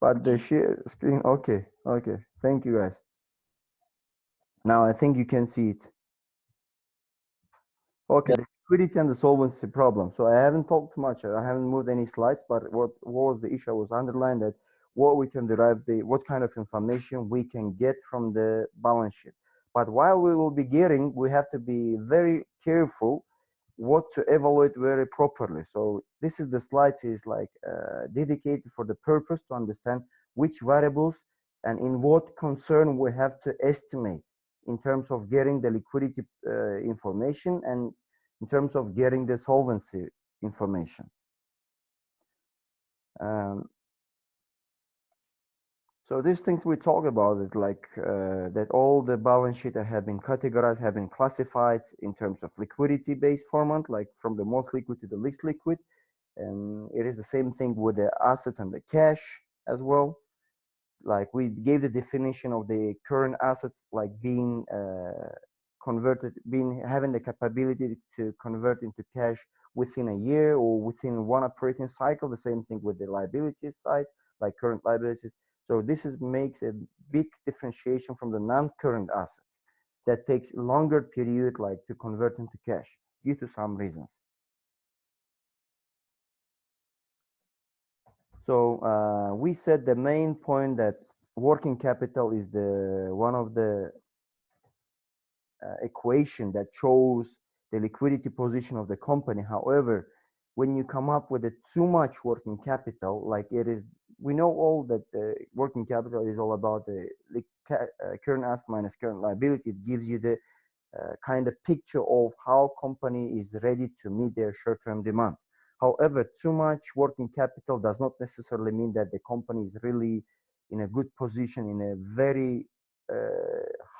But the share screen, okay, okay. Thank you guys. Now I think you can see it. Okay, Yeah. the liquidity and the solvency problem. So I haven't talked too much. I haven't moved any slides, but what was the issue? I was underlined that what we can derive what kind of information we can get from the balance sheet. But while we will be getting, we have to be very careful what to evaluate very properly. So this is the slide is like dedicated for the purpose to understand which variables and in what concern we have to estimate in terms of getting the liquidity information and in terms of getting the solvency information. Um, so these things we talk about it like that all the balance sheet have been categorized, have been classified in terms of liquidity based format, like from the most liquid to the least liquid. And it is the same thing with the assets and the cash as well. Like we gave the definition of the current assets like being converted, being having the capability to convert into cash within a year or within one operating cycle. The same thing with the liabilities side, like current liabilities. So this makes a big differentiation from the non-current assets that takes longer period like to convert into cash due to some reasons. So we said the main point that working capital is the one of the equation that shows the liquidity position of the company. However, when you come up with a too much working capital, like it is, we know all that the working capital is all about the current asset minus current liability. It gives you the kind of picture of how company is ready to meet their short-term demands. However, too much working capital does not necessarily mean that the company is really in a good position, in a very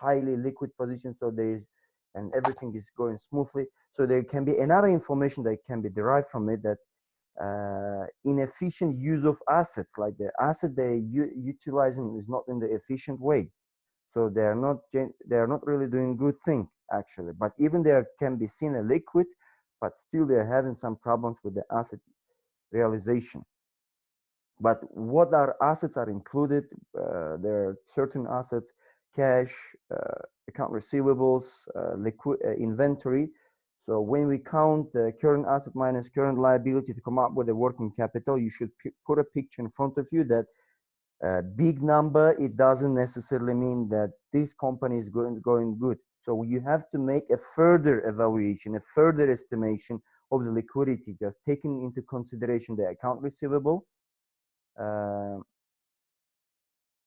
highly liquid position. So there is, and everything is going smoothly. So there can be another information that can be derived from it that inefficient use of assets, like the asset they utilizing is not in the efficient way. So they are not really doing good thing actually. But even there can be seen a liquid, but still they're having some problems with the asset realization. But what are assets are included? There are certain assets, cash, account receivables, liquid inventory. So when we count the current asset minus current liability to come up with a working capital, you should put a picture in front of you that big number, it doesn't necessarily mean that this company is going good. So you have to make a further evaluation, a further estimation of the liquidity, just taking into consideration the uh,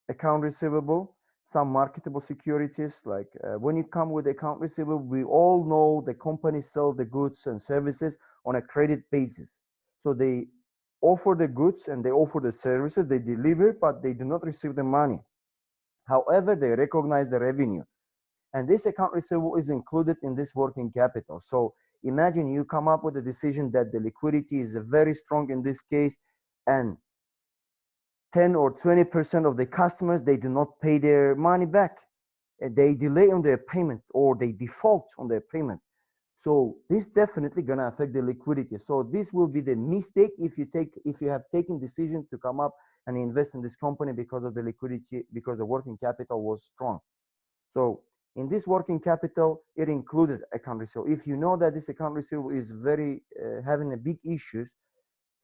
account receivable, some marketable securities. Like when you come with account receivable, we all know the companies sell the goods and services on a credit basis. So they offer the goods and they offer the services, they deliver, but they do not receive the money. However, they recognize the revenue. And this account receivable is included in this working capital. So imagine you come up with a decision that the liquidity is very strong in this case, and 10 or 20% of the customers, they do not pay their money back. They delay on their payment or they default on their payment. So this definitely gonna affect the liquidity. So this will be the mistake if you have taken decision to come up and invest in this company because of the liquidity, because the working capital was strong. So in this working capital, it included account receivable. If you know that this account receivable is very having a big issues,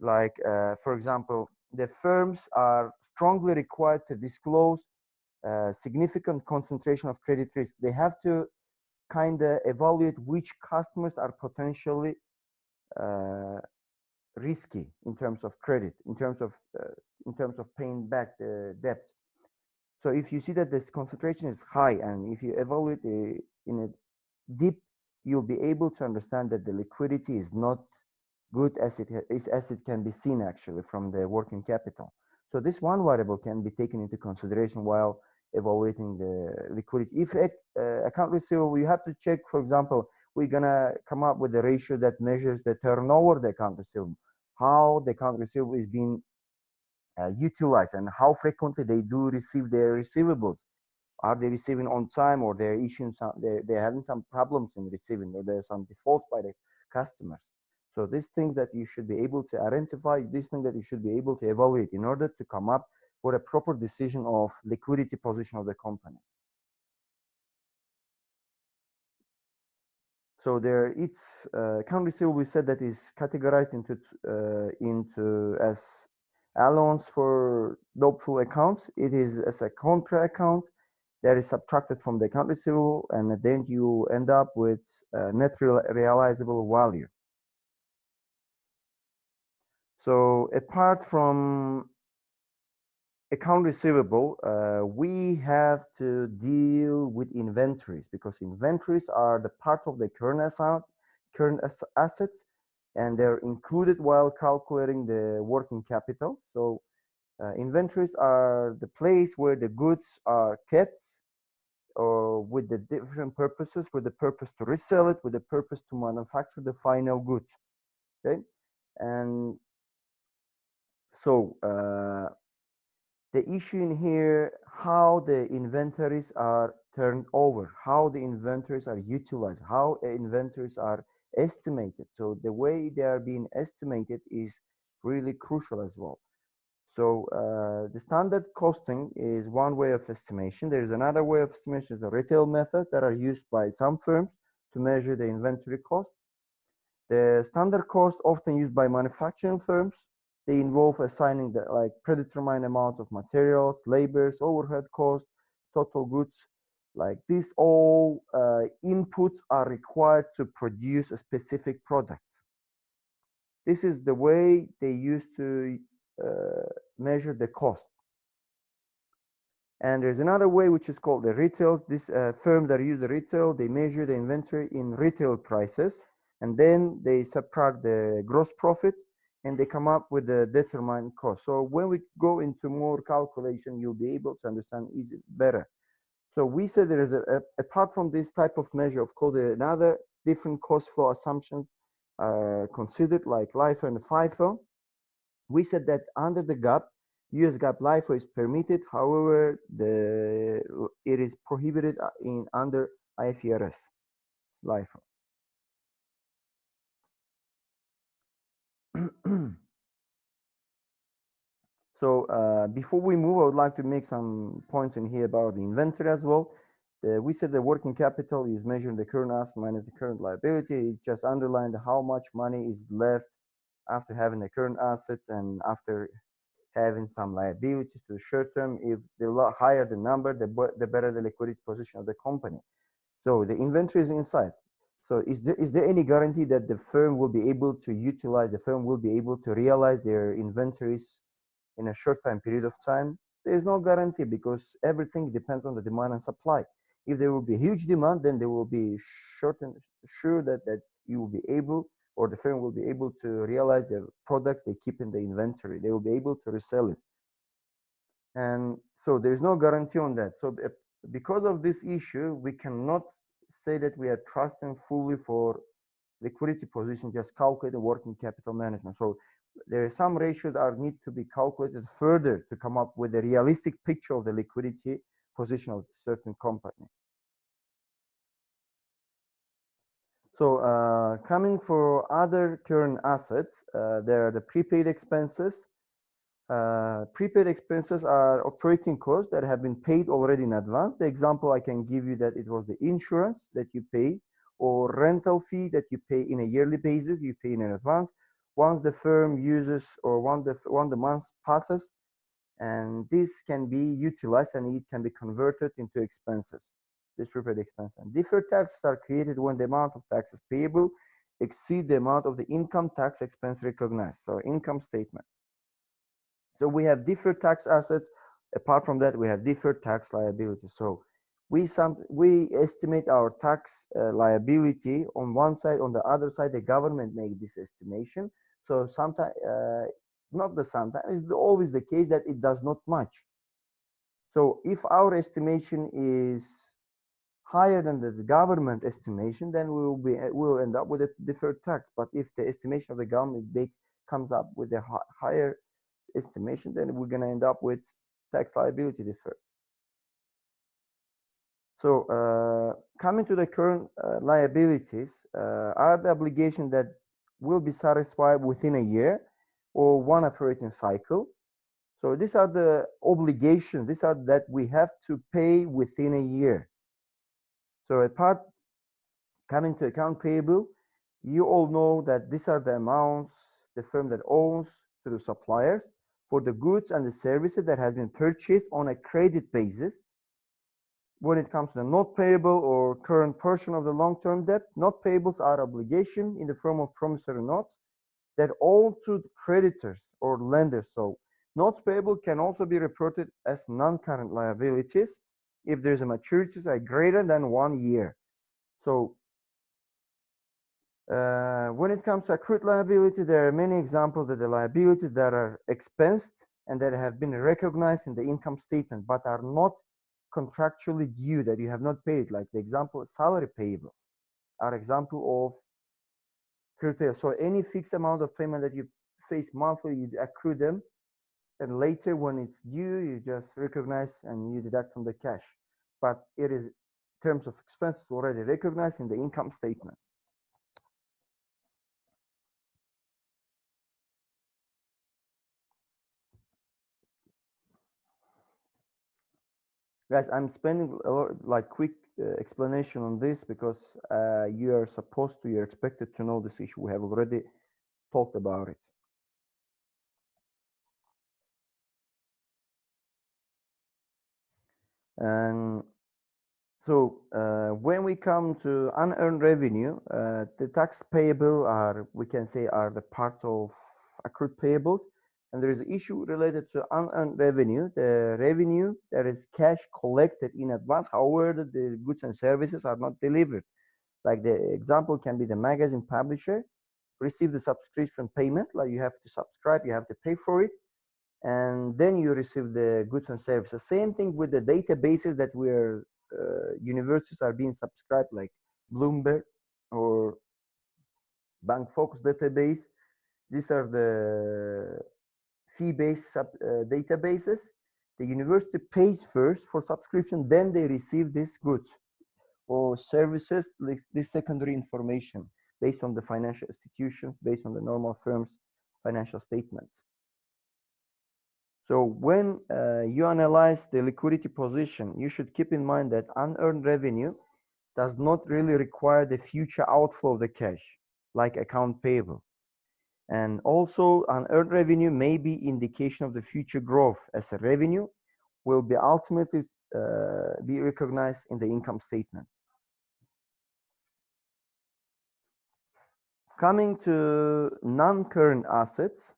like for example, the firms are strongly required to disclose significant concentration of credit risk. They have to kind of evaluate which customers are potentially uh, risky in terms of credit, in terms of paying back the debt. So if you see that this concentration is high, and if you evaluate in a deep, you'll be able to understand that the liquidity is not good as it can be seen actually from the working capital. So this one variable can be taken into consideration while evaluating the liquidity. If account receivable, you have to check, for example, we're gonna come up with a ratio that measures the turnover of the account receivable, how the account receivable is being utilized and how frequently they do receive their receivables. Are they receiving on time, or they're issuing some, they're having some problems in receiving, or there's some defaults by the customers. So these things that you should be able to identify, these things that you should be able to evaluate in order to come up for a proper decision of liquidity position of the company. So there, it's account receivable. We said that is categorized into as allowance for doubtful accounts. It is as a contra account that is subtracted from the account receivable, and then you end up with net realizable value. So apart from account receivable, we have to deal with inventories, because inventories are the part of the current assets, and they're included while calculating the working capital. So inventories are the place where the goods are kept, or with the different purposes, with the purpose to resell it, with the purpose to manufacture the final goods. Okay, and so the issue in here, how the inventories are turned over, how the inventories are utilized, how inventories are estimated. So the way they are being estimated is really crucial as well. So the standard costing is one way of estimation. There is another way of estimation, is a retail method that are used by some firms to measure the inventory cost. The standard cost often used by manufacturing firms, they involve assigning the predetermined amounts of materials, labors, overhead costs, total goods. Like these all inputs are required to produce a specific product. This is the way they used to measure the cost. And there's another way which is called the retail. This firm that use the retail, they measure the inventory in retail prices, and then they subtract the gross profit, and they come up with the determined cost. So when we go into more calculation, you'll be able to understand easy better. So we said there is apart from this type of measure, of course, there are another different cost flow assumptions considered, like LIFO and FIFO. We said that under the GAAP, US GAAP LIFO is permitted. However, it is prohibited under IFRS LIFO. So before we move, I would like to make some points in here about the inventory as well. We said the working capital is measuring the current asset minus the current liability. It just underlined how much money is left after having the current assets and after having some liabilities to the short term. If the higher the number, the better the liquidity position of the company. So the inventory is inside. So is there any guarantee that the firm will be able to utilize, the firm will be able to realize their inventories in a short time period of time? There is no guarantee, because everything depends on the demand and supply. If there will be huge demand, then they will be sure that you will be able, or the firm will be able to realize the products they keep in the inventory. They will be able to resell it. And so there's no guarantee on that. So because of this issue, we cannot say that we are trusting fully for liquidity position, just calculate the working capital management. So there are some ratios that need to be calculated further to come up with a realistic picture of the liquidity position of a certain company. So coming for other current assets, there are the prepaid expenses. Prepaid expenses are operating costs that have been paid already in advance. The example I can give you that it was the insurance that you pay, or rental fee that you pay in a yearly basis, you pay in advance. Once the firm uses, or once the month passes, and this can be utilized and it can be converted into expenses, this prepaid expense. And deferred taxes are created when the amount of taxes payable exceed the amount of the income tax expense recognized, so income statement. So we have deferred tax assets. Apart from that, we have deferred tax liabilities. So we estimate our tax liability on one side. On the other side, the government make this estimation. So sometimes, it's always the case that it does not match. So if our estimation is higher than the government estimation, then we'll end up with a deferred tax. But if the estimation of the government comes up with a higher estimation, then we're going to end up with tax liability deferred. So coming to the current liabilities, are the obligations that will be satisfied within a year or one operating cycle. So these are the obligations. These are that we have to pay within a year. So apart coming to account payable, you all know that these are the amounts the firm that owns to the suppliers for the goods and the services that has been purchased on a credit basis. When it comes to the not payable or current portion of the long-term debt, not payables are obligation in the form of promissory notes that owe to creditors or lenders. So notes payable can also be reported as non-current liabilities if there's a maturities are greater than 1 year. So when it comes to accrued liability, there are many examples that the liabilities that are expensed and that have been recognized in the income statement but are not contractually due, that you have not paid, like the example salary payables are example of accrued payable. So any fixed amount of payment that you face monthly, you accrue them, and later when it's due, you just recognize and you deduct from the cash. But it is in terms of expenses already recognized in the income statement. Guys, I'm spending a lot, like quick explanation on this because you are supposed to, you're expected to know this issue. We have already talked about it. And so when we come to unearned revenue, the tax payable are, we can say, are the part of accrued payables. And there is an issue related to unearned revenue, the revenue that is cash collected in advance, however, the goods and services are not delivered. Like the example can be the magazine publisher receive the subscription payment, like you have to subscribe, you have to pay for it, and then you receive the goods and services. Same thing with the databases that we're universities are being subscribed, like Bloomberg or Bank Focus database. These are the fee-based databases. The university pays first for subscription, then they receive these goods or services, like this secondary information based on the financial institutions, based on the normal firm's financial statements. So when you analyze the liquidity position, you should keep in mind that unearned revenue does not really require the future outflow of the cash, like account payable. And also unearned revenue may be indication of the future growth, as a revenue will be ultimately be recognized in the income statement. Coming to non-current assets,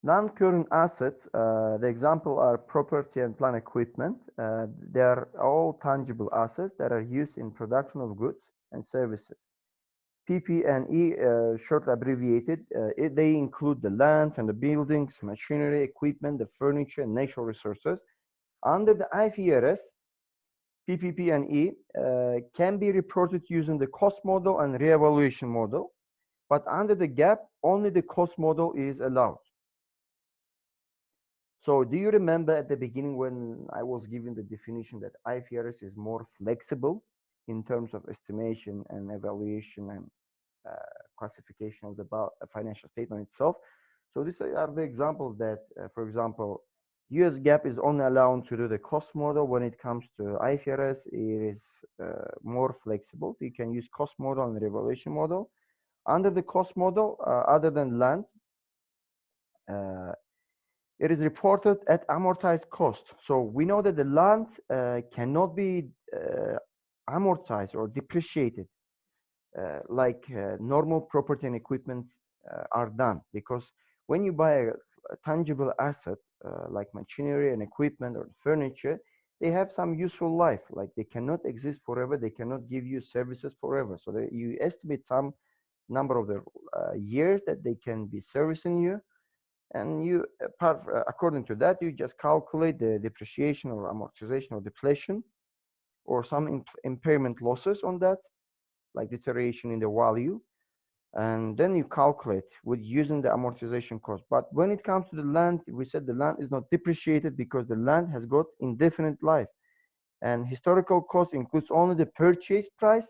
non-current assets, the example are property and plant equipment. They are all tangible assets that are used in production of goods and services. PP&E, short abbreviated, they include the lands and the buildings, machinery, equipment, the furniture, and natural resources. Under the IFRS, PPP&E can be reported using the cost model and reevaluation model, but under the GAAP, only the cost model is allowed. So do you remember at the beginning when I was giving the definition that IFRS is more flexible in terms of estimation and evaluation and classification of the financial statement itself? So these are the examples that, for example, US GAAP is only allowed to do the cost model. When it comes to IFRS, it is more flexible. You can use cost model and revaluation model. Under the cost model, other than land, it is reported at amortized cost. So we know that the land cannot be amortized or depreciated like normal property and equipment are done, because when you buy a tangible asset like machinery and equipment or furniture, they have some useful life, like they cannot exist forever, they cannot give you services forever. So you estimate some number of the years that they can be servicing you, and you according to that you just calculate the depreciation or amortization or depletion or some impairment losses on that, like deterioration in the value, and then you calculate with using the amortization cost. But when it comes to the land, we said the land is not depreciated because the land has got indefinite life, and historical cost includes only the purchase price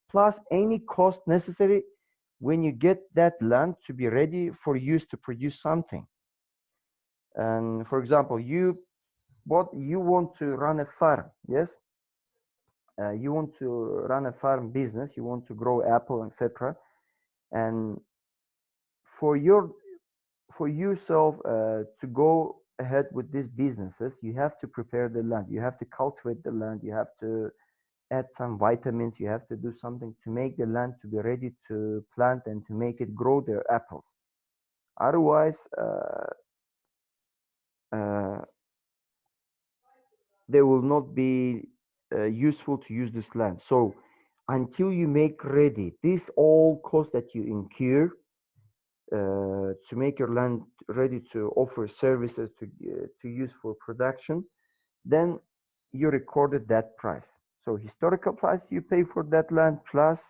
plus any cost necessary when you get that land to be ready for use to produce something. And for example, you want to run a farm, yes? You want to run a farm business, you want to grow apple, etc. And for yourself to go ahead with these businesses, you have to prepare the land, you have to cultivate the land, you have to add some vitamins, you have to do something to make the land to be ready to plant and to make it grow their apples. Otherwise, they will not be useful to use this land. So until you make ready this all cost that you incur to make your land ready to offer services to use for production, then you recorded that price. So historical price you pay for that land plus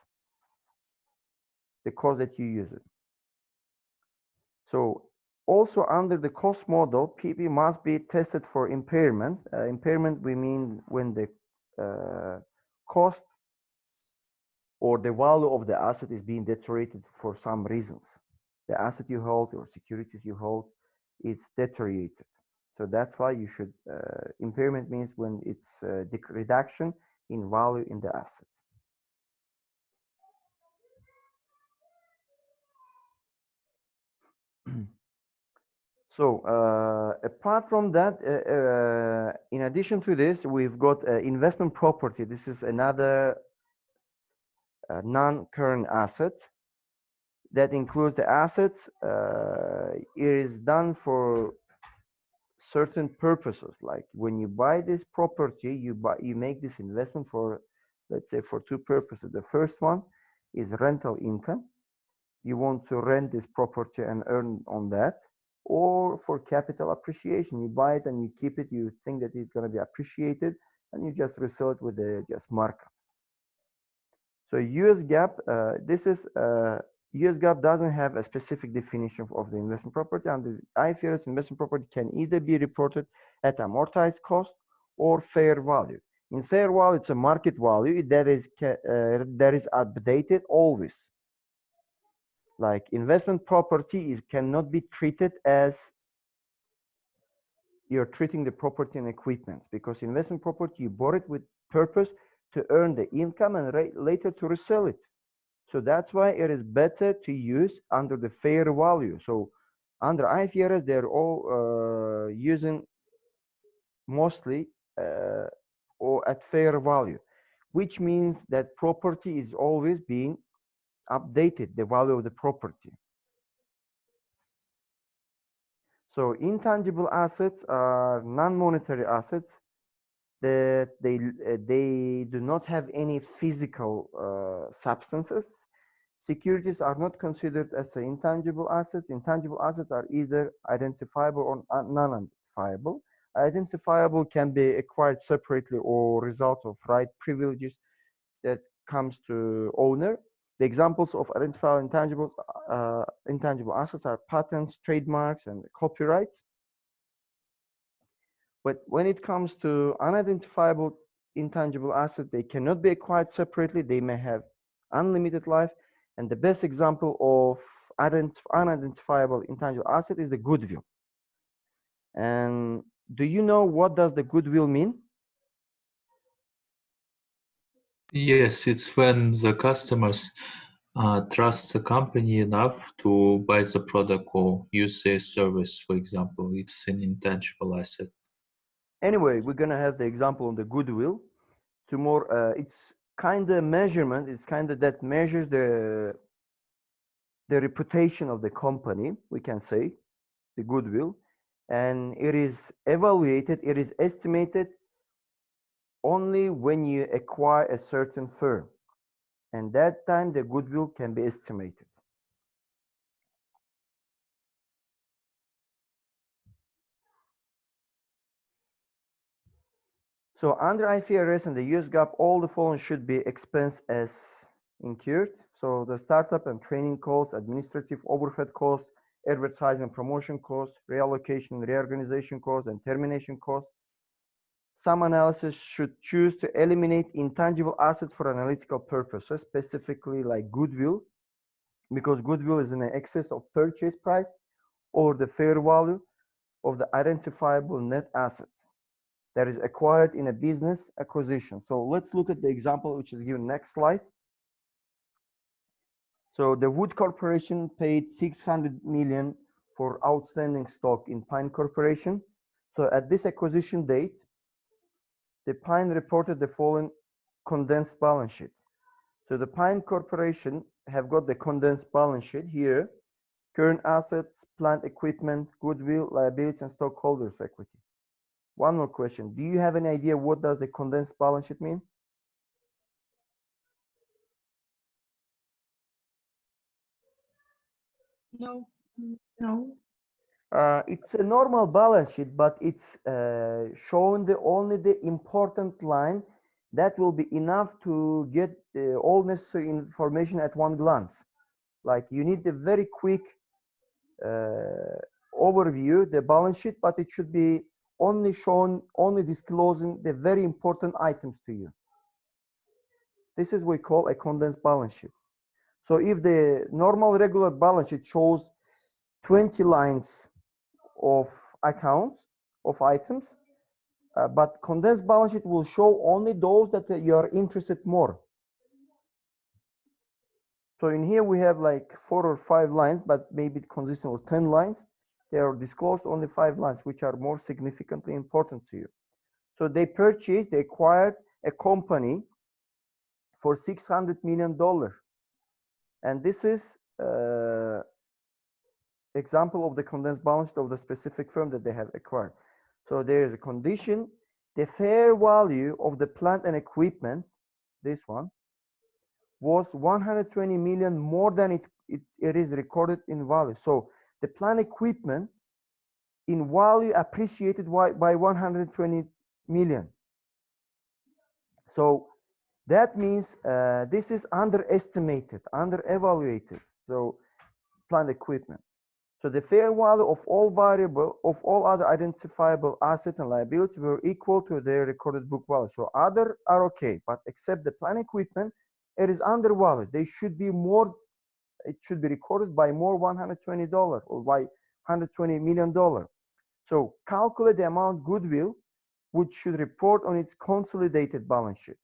the cost that you use it. So also under the cost model, PP must be tested for impairment. Impairment, we mean when the cost or the value of the asset is being deteriorated for some reasons. The asset you hold or securities you hold is deteriorated. So that's why you should, impairment means when it's reduction in value in the asset. So apart from that, in addition to this, we've got investment property. This is another non-current asset that includes the assets. It is done for certain purposes. Like when you buy this property, you make this investment for, let's say, for two purposes. The first one is rental income. You want to rent this property and earn on that. Or for capital appreciation, you buy it and you keep it, you think that it's going to be appreciated, and you just resell it with a just markup. So US GAAP, this is US GAAP doesn't have a specific definition of the investment property, and the IFRS investment property can either be reported at amortized cost or fair value. In fair value, it's a market value that is updated always. Like investment property cannot be treated as you're treating the property and equipment, because investment property, you bought it with purpose to earn the income and later to resell it. So that's why it is better to use under the fair value. So under IFRS, they're all using mostly or at fair value, which means that property is always being updated, the value of the property. So intangible assets are non-monetary assets that they do not have any physical substances. Securities are not considered as intangible assets. Intangible assets are either identifiable or non-identifiable. Identifiable can be acquired separately or result of right privileges that comes to owner. The examples of identifiable intangible assets are patents, trademarks, and copyrights. But when it comes to unidentifiable intangible assets, they cannot be acquired separately. They may have unlimited life. And the best example of unidentifiable intangible asset is the goodwill. And do you know what does the goodwill mean? Yes, it's when the customers trust the company enough to buy the product or use their service, for example. It's an intangible asset. Anyway, we're going to have the example on the goodwill. Tomorrow, it's kind of measurement. It's kind of that measures the reputation of the company, we can say, the goodwill. And it is evaluated, it is estimated only when you acquire a certain firm. And that time the goodwill can be estimated. So under IFRS and the US GAAP, all the following should be expensed as incurred. So the startup and training costs, administrative overhead costs, advertising and promotion costs, reallocation, reorganization costs, and termination costs. Some analysis should choose to eliminate intangible assets for analytical purposes, specifically like goodwill, because goodwill is in excess of purchase price or the fair value of the identifiable net assets that is acquired in a business acquisition. So let's look at the example which is given next slide. So the Wood Corporation paid 600 million for outstanding stock in Pine Corporation. So at this acquisition date, the Pine reported the following condensed balance sheet. So the Pine Corporation have got the condensed balance sheet here: current assets, plant equipment, goodwill, liabilities, and stockholders' equity. One more question. Do you have any idea what does the condensed balance sheet mean? No. No. It's a normal balance sheet, but it's showing only the important line that will be enough to get all necessary information at one glance. Like you need a very quick overview, the balance sheet, but it should be only disclosing the very important items to you. This is what we call a condensed balance sheet. So if the normal regular balance sheet shows 20 lines of accounts of items, but condensed balance sheet will show only those that you are interested more. So in here we have like 4 or 5 lines, but maybe it consists of 10 lines. They are disclosed only 5 lines, which are more significantly important to you. So they acquired a company for $600 million. And this is example of the condensed balance sheet of the specific firm that they have acquired. So there is a condition: the fair value of the plant and equipment, this one, was 120 million more than it is recorded in value. So the plant equipment in value appreciated by 120 million. So that means this is underestimated, underevaluated. So plant equipment. So the fair value of all other identifiable assets and liabilities were equal to their recorded book value. So other are okay, but except the plant equipment, it is undervalued. They should be more. It should be recorded by more $120 or by $120 million. So calculate the amount goodwill which should report on its consolidated balance sheet.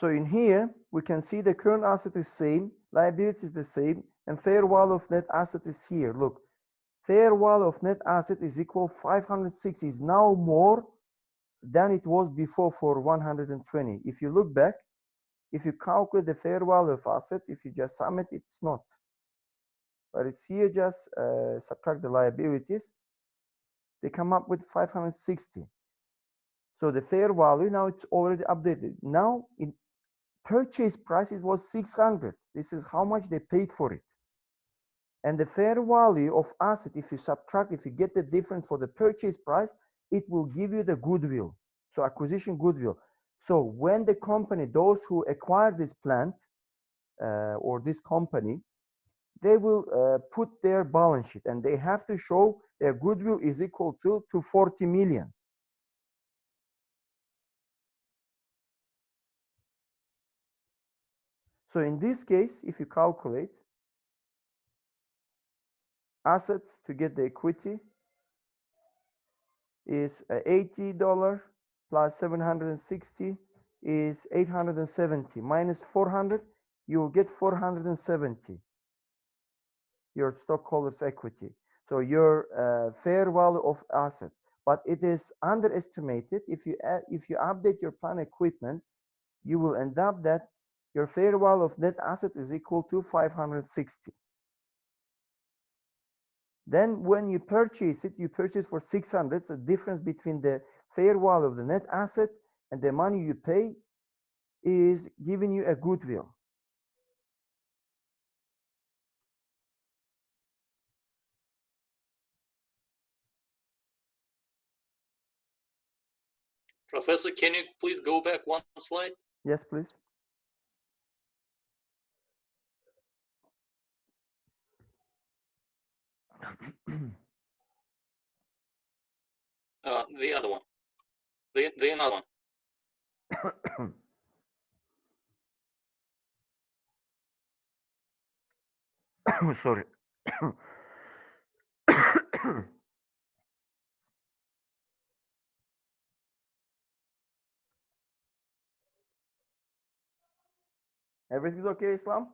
So in here, we can see the current asset is same, liability is the same, and fair value of net asset is here. Look, fair value of net asset is equal 560, is now more than it was before for 120. If you look back, if you calculate the fair value of asset, if you just sum it, it's not. But it's here, just subtract the liabilities, they come up with 560. So the fair value, now it's already updated. Now in purchase prices was 600. This is how much they paid for it. And the fair value of asset, if you get the difference for the purchase price, it will give you the goodwill. So acquisition goodwill. So when the company, those who acquire this plant or this company, they will put their balance sheet and they have to show their goodwill is equal to 40 million. So in this case, if you calculate assets to get the equity is $80 plus 760 is 870 minus 400, you will get 470, your stockholders equity. So your fair value of assets, but it is underestimated. If you update your plant equipment, you will end up that your fair value of net asset is equal to 560. Then when you purchase it, you purchase for 600. So the difference between the fair value of the net asset and the money you pay is giving you a goodwill. Professor, can you please go back one slide? Yes, please. The other one. The another one. Sorry. Everything's okay, Islam?